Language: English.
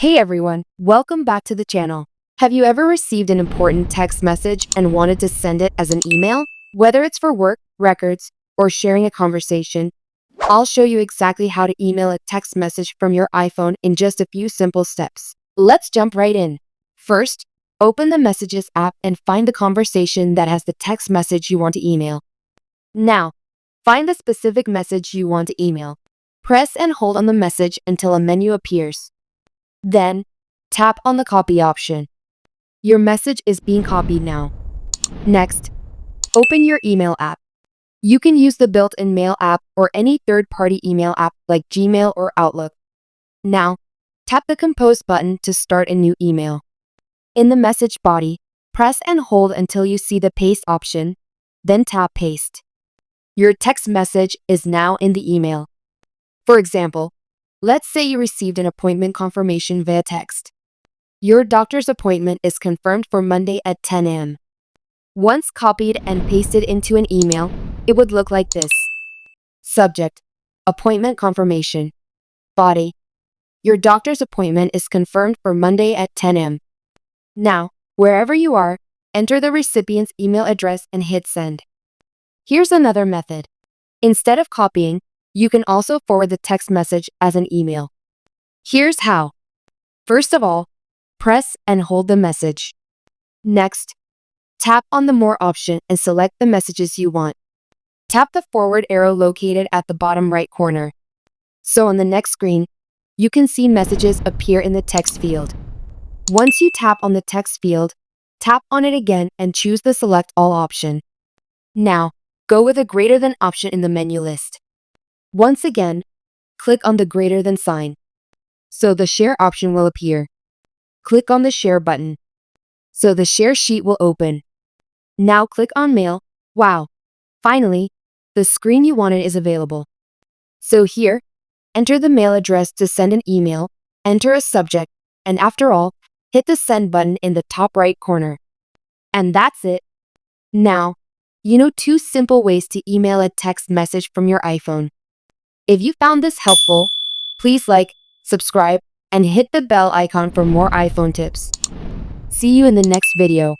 Hey everyone, welcome back to the channel. Have you ever received an important text message and wanted to send it as an email? Whether it's for work, records, or sharing a conversation, I'll show you exactly how to email a text message from your iPhone in just a few simple steps. Let's jump right in. First, open the Messages app and find the conversation that has the text message you want to email. Now, find the specific message you want to email. Press and hold on the message until a menu appears. Then, tap on the copy option. Your message is being copied now. Next, open your email app. You can use the built-in Mail app or any third-party email app like Gmail or Outlook. Now, tap the Compose button to start a new email. In the message body, press and hold until you see the Paste option, then tap Paste. Your text message is now in the email. For example, let's say you received an appointment confirmation via text. Your doctor's appointment is confirmed for Monday at 10 a.m. Once copied and pasted into an email, it would look like this. Subject: Appointment confirmation. Body: Your doctor's appointment is confirmed for Monday at 10 a.m. Now, wherever you are, enter the recipient's email address and hit send. Here's another method. Instead of copying, you can also forward the text message as an email. Here's how. First of all, press and hold the message. Next, tap on the More option and select the messages you want. Tap the forward arrow located at the bottom right corner. So on the next screen, you can see messages appear in the text field. Once you tap on the text field, tap on it again and choose the Select All option. Now, go with a greater than option in the menu list. Once again, click on the greater than sign. So the Share option will appear. Click on the Share button. So the Share sheet will open. Now click on Mail. Wow! Finally, the screen you wanted is available. So here, enter the mail address to send an email, enter a subject, and after all, hit the Send button in the top right corner. And that's it. Now, you know 2 simple ways to email a text message from your iPhone. If you found this helpful, please like, subscribe, and hit the bell icon for more iPhone tips. See you in the next video.